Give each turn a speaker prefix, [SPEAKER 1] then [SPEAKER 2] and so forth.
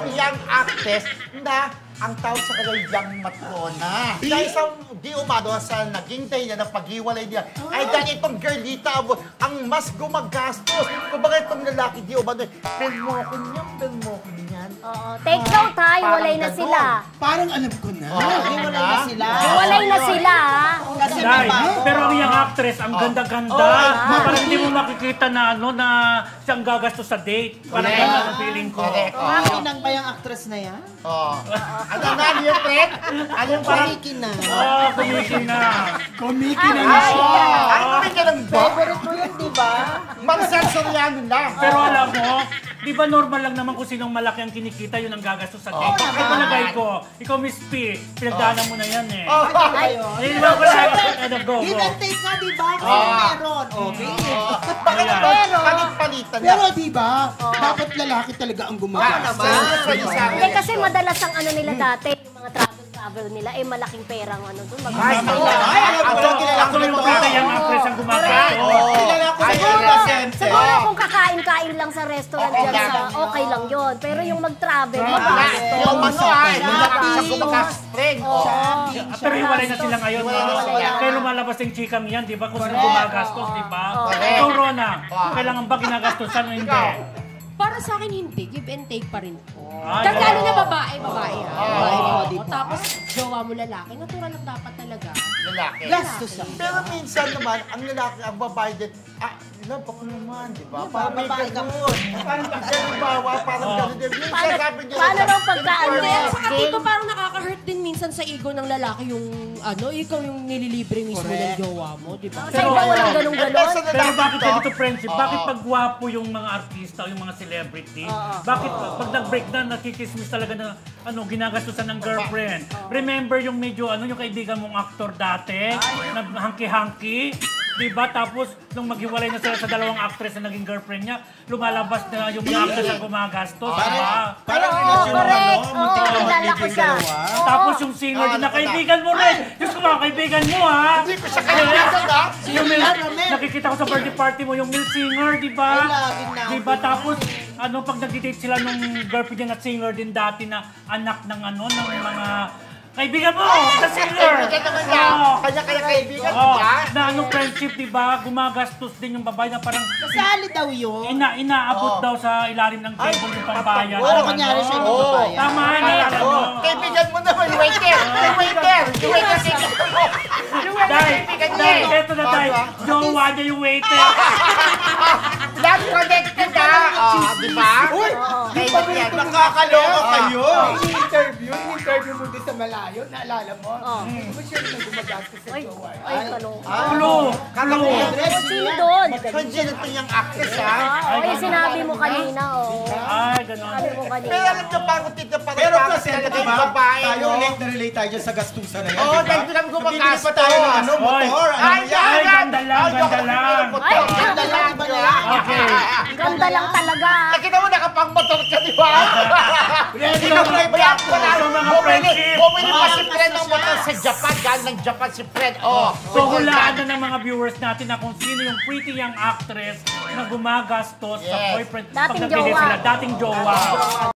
[SPEAKER 1] young actress na ang tawag sa kanya young matrona. Sa isang di umano sa naging day niya na paghiwalay niya, ay dahil itong girlita ang mas gumagastos. Kumbaga itong lalaki di umano, pelmokon yan.
[SPEAKER 2] Oo. Take note ha, hiwalay na sila.
[SPEAKER 3] Parang alam ko na.
[SPEAKER 4] Hiwalay na sila.
[SPEAKER 2] Hiwalay na sila.
[SPEAKER 4] Kasi
[SPEAKER 5] Dahil,
[SPEAKER 4] may bago.
[SPEAKER 5] pero ang young actress, ang ganda-ganda. Parang hindi mo makikita na ano na siyang gagastos sa date. Parang
[SPEAKER 1] Correct.
[SPEAKER 5] ganda ang feeling ko.
[SPEAKER 1] Correct.
[SPEAKER 4] Makinang ba yung actress na yan?
[SPEAKER 1] Ano nga niya, Fred? Ano parang...
[SPEAKER 4] Makinang.
[SPEAKER 5] Oh, kumikin na.
[SPEAKER 3] Komiki na
[SPEAKER 1] Ay,
[SPEAKER 3] siya.
[SPEAKER 1] ay, may ganun ba?
[SPEAKER 4] Favorite mo yun, di ba?
[SPEAKER 1] Marcel Soriano lang.
[SPEAKER 5] Pero alam mo, di ba normal lang naman kung sinong malaki ang kinikita, yun ang gagastos sa date.
[SPEAKER 4] naman.
[SPEAKER 5] Ay, palagay ko, ikaw Miss P, pinagdaanan mo na yan eh.
[SPEAKER 4] Ay,
[SPEAKER 5] Ay, di ba ko lang, go,
[SPEAKER 4] give
[SPEAKER 5] go.
[SPEAKER 4] and take nga, di ba? Kasi meron. Okay.
[SPEAKER 1] Bakit
[SPEAKER 5] Ayan.
[SPEAKER 1] ba
[SPEAKER 2] Pero-
[SPEAKER 1] palit-palitan na?
[SPEAKER 3] Pero di ba, dapat lalaki talaga ang gumagastos.
[SPEAKER 2] Hindi kasi madalas ang ano nila dati, yung mga travel nila, eh malaking perang ano doon.
[SPEAKER 1] Ay,
[SPEAKER 5] Ako yung kita yung actress ang gumagastos.
[SPEAKER 3] Kilala ko sa
[SPEAKER 2] Siguro kung kakain-kain lang sa restaurant
[SPEAKER 1] Okay
[SPEAKER 2] dyan
[SPEAKER 1] lang.
[SPEAKER 2] sa, okay lang yun. Pero yung mag-travel,
[SPEAKER 1] Yung
[SPEAKER 2] magastos.
[SPEAKER 1] ano ay, sa kumakastreng.
[SPEAKER 5] Pero hiwalay na sila ngayon.
[SPEAKER 1] Hiwalay na sila.
[SPEAKER 5] Kaya lumalabas yung chikang yan, di ba? Kung sino gumagastos, di ba?
[SPEAKER 1] Correct.
[SPEAKER 5] Ikaw, Rona, kailangan ba ginagastosan o hindi?
[SPEAKER 6] Para sa akin, hindi. Give and take pa rin po.
[SPEAKER 5] Ay,
[SPEAKER 6] Kasi lalo
[SPEAKER 5] oo.
[SPEAKER 6] na babae ha. Babae mo. Tapos, jowa mo lalaki. Natural lang dapat talaga.
[SPEAKER 1] Lalaki.
[SPEAKER 4] Gastos siya.
[SPEAKER 1] Pero minsan naman, ang lalaki, ang babae din, love ako naman, di ba? Parang may
[SPEAKER 4] babae ka.
[SPEAKER 1] ganun. Parang halimbawa, parang ganun din. Minsan sabi niya,
[SPEAKER 2] Paano raw pagka ano?
[SPEAKER 6] Hindi, at saka
[SPEAKER 2] game?
[SPEAKER 6] dito parang nakaka-hurt din minsan sa ego ng lalaki yung ano, ikaw yung nililibre mismo ng jowa mo, di ba?
[SPEAKER 2] Sa iba walang ganun-ganon.
[SPEAKER 5] Pero bakit ganito friendship? Bakit pag gwapo yung mga artista o yung mga celebrity? Bakit pag nag-break na, nakikismis talaga na ano, ginagastusan ng girlfriend? Remember yung medyo ano, yung kaibigan mong aktor dati? Na hangki-hangki? Diba? Tapos, nung maghiwalay na sila sa dalawang actress na naging girlfriend niya, lumalabas na yung mga actress ang gumagastos, diba?
[SPEAKER 3] Parang
[SPEAKER 2] Oo,
[SPEAKER 3] relasyon ng
[SPEAKER 2] correct.
[SPEAKER 3] ano,
[SPEAKER 2] Oo,
[SPEAKER 3] muntik na
[SPEAKER 2] kilala ko
[SPEAKER 3] magiging
[SPEAKER 2] siya.
[SPEAKER 3] dalawa.
[SPEAKER 5] Tapos yung singer din na kaibigan mo rin! Diyos ko mga kaibigan mo, ha?
[SPEAKER 1] Hindi ko siya kaibigan, ha?
[SPEAKER 5] Yung nakikita ko sa birthday party mo, yung male singer, di ba?
[SPEAKER 4] Ay, laging na.
[SPEAKER 5] Di ba? Tapos, ano, pag nag-date sila nung girlfriend niya na singer din dati na anak ng ano, ng mga kaibigan mo, sa singer.
[SPEAKER 1] Kaibigan naman niya.
[SPEAKER 5] Oo.
[SPEAKER 1] Kanya-kanya kaibigan, di
[SPEAKER 5] Oo.
[SPEAKER 1] ba?
[SPEAKER 5] Na anong friendship, di ba? Gumagastos din yung babae na parang
[SPEAKER 4] Kasali daw yun.
[SPEAKER 5] inaabot daw sa ilalim ng table yung pambayan.
[SPEAKER 4] Pero kunyari siya yung babae.
[SPEAKER 5] Tama na, alam mo.
[SPEAKER 1] Kaibigan mo naman, yung waiter. Yung waiter. Yung waiter, kaibigan mo. Yung waiter,
[SPEAKER 5] Dahil,
[SPEAKER 1] kaibigan niya.
[SPEAKER 5] eto na tayo. Jowa niya yung waiter.
[SPEAKER 1] Love connected, ha? Di ba?
[SPEAKER 3] Uy!
[SPEAKER 1] Kaibigan.
[SPEAKER 3] Nakakaloka kayo!
[SPEAKER 7] Ini-interview mo doon sa malayo, naalala mo? Hindi mo siya na gumagastos sa jowa.
[SPEAKER 2] Ay, talong.
[SPEAKER 5] Clue. Clue.
[SPEAKER 2] Sino doon?
[SPEAKER 1] Nandiyan ito yung actress, ha?
[SPEAKER 2] Oo, yung sinabi mo kanina, oo.
[SPEAKER 5] Ay, ganon.
[SPEAKER 2] Sinabi mo kanina.
[SPEAKER 1] Pero alam niyo, parang tita, parang
[SPEAKER 3] Pero
[SPEAKER 1] parang
[SPEAKER 3] kasi,
[SPEAKER 1] talaga
[SPEAKER 3] di
[SPEAKER 1] yung
[SPEAKER 3] ba?
[SPEAKER 1] babae,
[SPEAKER 3] Tayo
[SPEAKER 1] no?
[SPEAKER 3] relate na relate tayo dyan sa gastusan na yan,
[SPEAKER 1] Oo,
[SPEAKER 3] di ba?
[SPEAKER 1] dahil bilang gumagastos.
[SPEAKER 3] Bibili pa tayo ng ano, motor, ano
[SPEAKER 1] Ay,
[SPEAKER 3] yan?
[SPEAKER 5] Ay, ganda lang, ganda lang.
[SPEAKER 2] Ay,
[SPEAKER 1] ganda lang, iba na lang.
[SPEAKER 5] Okay.
[SPEAKER 2] Ganda lang talaga.
[SPEAKER 1] Nakita mo, nakapang-motor ka, di ba?
[SPEAKER 3] Ready
[SPEAKER 1] Ikaw,
[SPEAKER 3] na
[SPEAKER 1] may brand ko na.
[SPEAKER 5] Sa mga
[SPEAKER 1] Bumili
[SPEAKER 5] friendship.
[SPEAKER 1] pa si Fred ng motor sa Japan. Galing ng Japan si Fred. Oh,
[SPEAKER 5] So, hulaan na ng mga viewers natin na kung sino yung pretty young actress na gumagastos sa
[SPEAKER 1] Yes.
[SPEAKER 5] boyfriend
[SPEAKER 2] Dating
[SPEAKER 5] pag nabili
[SPEAKER 2] jowa.
[SPEAKER 5] sila. Dating jowa.